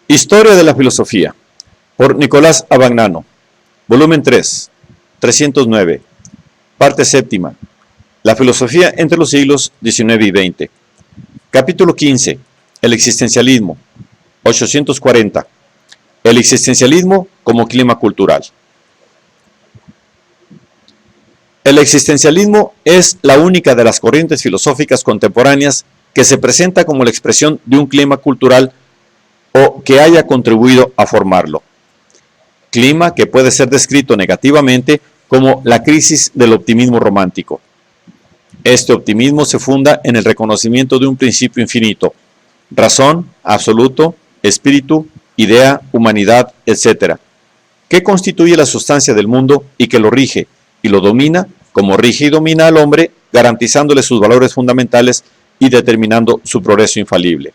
Historia de la filosofía, por Nicolás Abagnano, volumen 3, 309, parte séptima, la filosofía entre los siglos XIX y XX, capítulo 15, el existencialismo, 840, el existencialismo como clima cultural. El existencialismo es la única de las corrientes filosóficas contemporáneas que se presenta como la expresión de un clima cultural o que haya contribuido a formarlo. Clima que puede ser descrito negativamente como la crisis del optimismo romántico. Este optimismo se funda en el reconocimiento de un principio infinito, razón, absoluto, espíritu, idea, humanidad, etc., que constituye la sustancia del mundo y que lo rige y lo domina, como rige y domina al hombre, garantizándole sus valores fundamentales y determinando su progreso infalible.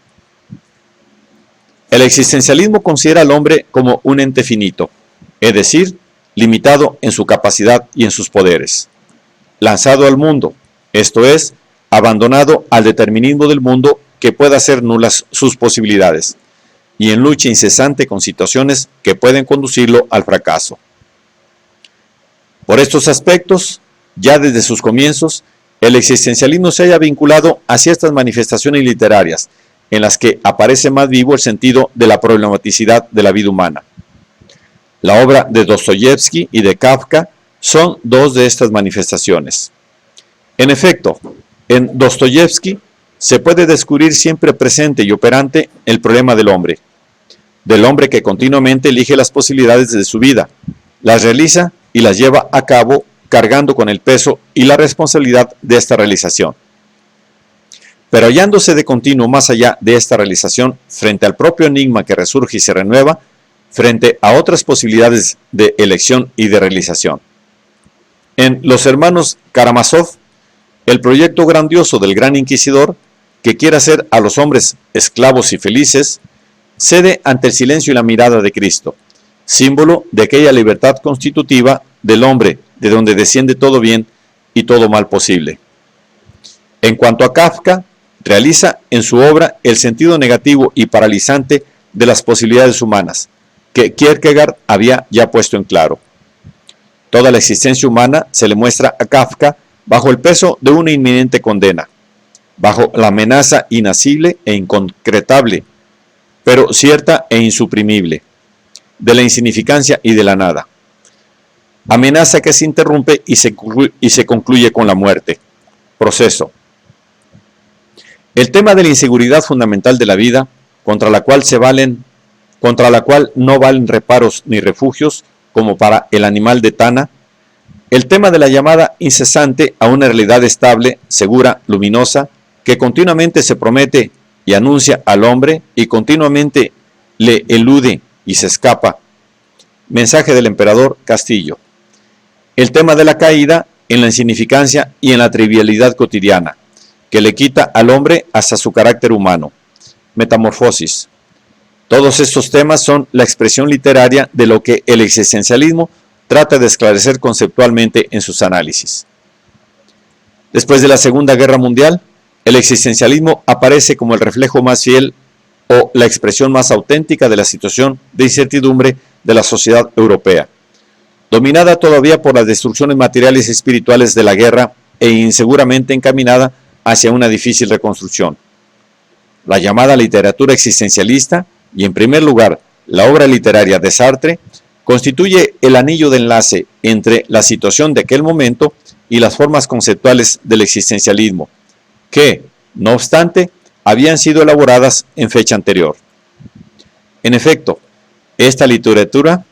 El existencialismo considera al hombre como un ente finito, es decir, limitado en su capacidad y en sus poderes, lanzado al mundo, esto es, abandonado al determinismo del mundo que pueda hacer nulas sus posibilidades, y en lucha incesante con situaciones que pueden conducirlo al fracaso. Por estos aspectos, ya desde sus comienzos, el existencialismo se haya vinculado a ciertas manifestaciones literarias, en las que aparece más vivo el sentido de la problematicidad de la vida humana. La obra de Dostoyevsky y de Kafka son dos de estas manifestaciones. En efecto, en Dostoyevsky se puede descubrir siempre presente y operante el problema del hombre que continuamente elige las posibilidades de su vida, las realiza y las lleva a cabo cargando con el peso y la responsabilidad de esta realización. Pero hallándose de continuo más allá de esta realización, frente al propio enigma que resurge y se renueva, frente a otras posibilidades de elección y de realización. En Los hermanos Karamazov, el proyecto grandioso del gran inquisidor, que quiere hacer a los hombres esclavos y felices, cede ante el silencio y la mirada de Cristo, símbolo de aquella libertad constitutiva del hombre, de donde desciende todo bien y todo mal posible. En cuanto a Kafka, realiza en su obra el sentido negativo y paralizante de las posibilidades humanas, que Kierkegaard había ya puesto en claro. Toda la existencia humana se le muestra a Kafka bajo el peso de una inminente condena, bajo la amenaza inacible e inconcretable, pero cierta e insuprimible, de la insignificancia y de la nada. Amenaza que se interrumpe y se concluye con la muerte. Proceso. El tema de la inseguridad fundamental de la vida, contra la cual no valen reparos ni refugios, como para el animal de Tana. El tema de la llamada incesante a una realidad estable, segura, luminosa, que continuamente se promete y anuncia al hombre y continuamente le elude y se escapa. Mensaje del emperador Castillo. El tema de la caída en la insignificancia y en la trivialidad cotidiana, que le quita al hombre hasta su carácter humano. Metamorfosis. Todos estos temas son la expresión literaria de lo que el existencialismo trata de esclarecer conceptualmente en sus análisis. Después de la Segunda Guerra Mundial, el existencialismo aparece como el reflejo más fiel o la expresión más auténtica de la situación de incertidumbre de la sociedad europea, dominada todavía por las destrucciones materiales y espirituales de la guerra e inseguramente encaminada hacia una difícil reconstrucción. La llamada literatura existencialista, y en primer lugar la obra literaria de Sartre, constituye el anillo de enlace entre la situación de aquel momento y las formas conceptuales del existencialismo, que, no obstante, habían sido elaboradas en fecha anterior. En efecto, esta literatura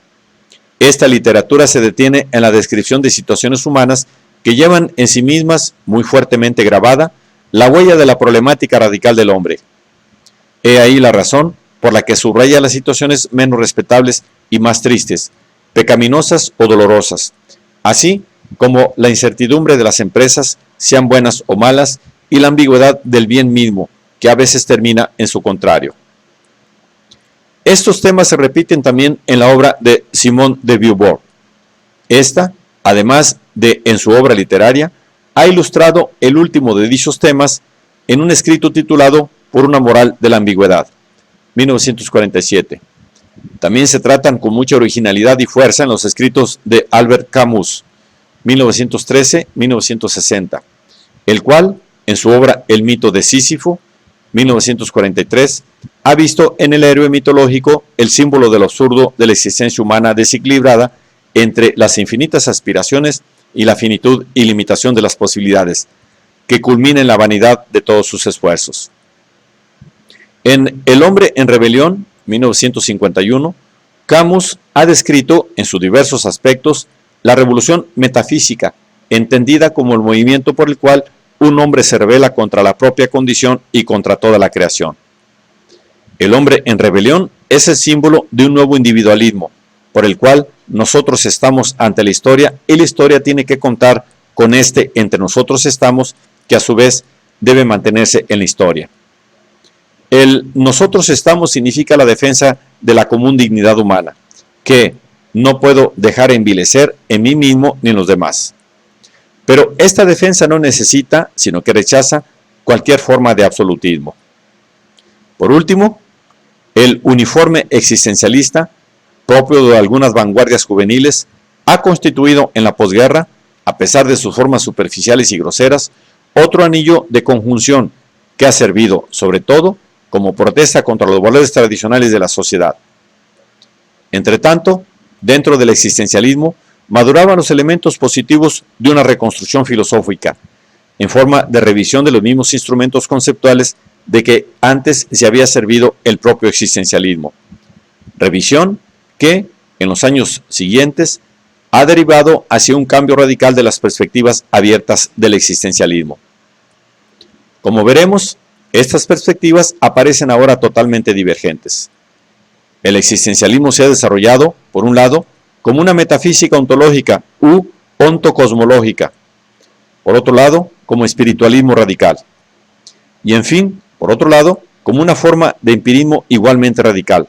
se detiene en la descripción de situaciones humanas que llevan en sí mismas, muy fuertemente grabada, la huella de la problemática radical del hombre. He ahí la razón por la que subraya las situaciones menos respetables y más tristes, pecaminosas o dolorosas, así como la incertidumbre de las empresas, sean buenas o malas, y la ambigüedad del bien mismo, que a veces termina en su contrario. Estos temas se repiten también en la obra de Simone de Beauvoir. Esta, además de en su obra literaria, ha ilustrado el último de dichos temas en un escrito titulado Por una moral de la ambigüedad, 1947. También se tratan con mucha originalidad y fuerza en los escritos de Albert Camus, 1913-1960, el cual, en su obra El mito de Sísifo, 1943, ha visto en el héroe mitológico el símbolo del absurdo de la existencia humana desequilibrada entre las infinitas aspiraciones y la finitud y limitación de las posibilidades, que culmina en la vanidad de todos sus esfuerzos. En El hombre en rebelión, 1951, Camus ha descrito en sus diversos aspectos la revolución metafísica, entendida como el movimiento por el cual un hombre se rebela contra la propia condición y contra toda la creación. El hombre en rebelión es el símbolo de un nuevo individualismo, por el cual nosotros estamos ante la historia y la historia tiene que contar con este entre nosotros estamos, que a su vez debe mantenerse en la historia. El nosotros estamos significa la defensa de la común dignidad humana, que no puedo dejar envilecer en mí mismo ni en los demás. Pero esta defensa no necesita, sino que rechaza cualquier forma de absolutismo. Por último, el uniforme existencialista, propio de algunas vanguardias juveniles, ha constituido en la posguerra, a pesar de sus formas superficiales y groseras, otro anillo de conjunción que ha servido, sobre todo, como protesta contra los valores tradicionales de la sociedad. Entretanto, dentro del existencialismo, maduraban los elementos positivos de una reconstrucción filosófica, en forma de revisión de los mismos instrumentos conceptuales de que antes se había servido el propio existencialismo. Revisión que, en los años siguientes, ha derivado hacia un cambio radical de las perspectivas abiertas del existencialismo. Como veremos, estas perspectivas aparecen ahora totalmente divergentes. El existencialismo se ha desarrollado, por un lado, como una metafísica ontológica u ontocosmológica, por otro lado, como espiritualismo radical, y en fin, por otro lado, como una forma de empirismo igualmente radical,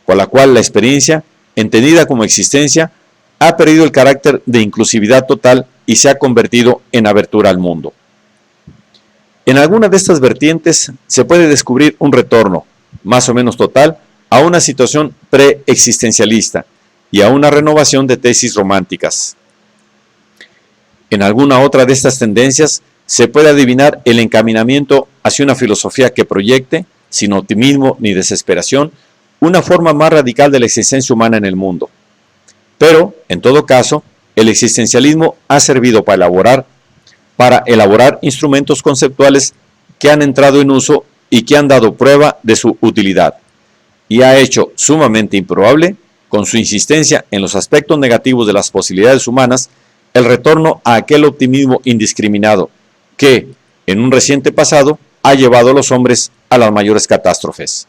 por la cual la experiencia, entendida como existencia, ha perdido el carácter de inclusividad total y se ha convertido en abertura al mundo. En alguna de estas vertientes se puede descubrir un retorno, más o menos total, a una situación preexistencialista y a una renovación de tesis románticas. En alguna otra de estas tendencias se puede adivinar el encaminamiento hacia una filosofía que proyecte, sin optimismo ni desesperación, una forma más radical de la existencia humana en el mundo. Pero, en todo caso, el existencialismo ha servido para elaborar instrumentos conceptuales que han entrado en uso y que han dado prueba de su utilidad, y ha hecho sumamente improbable, con su insistencia en los aspectos negativos de las posibilidades humanas, el retorno a aquel optimismo indiscriminado que, en un reciente pasado, ha llevado a los hombres a las mayores catástrofes.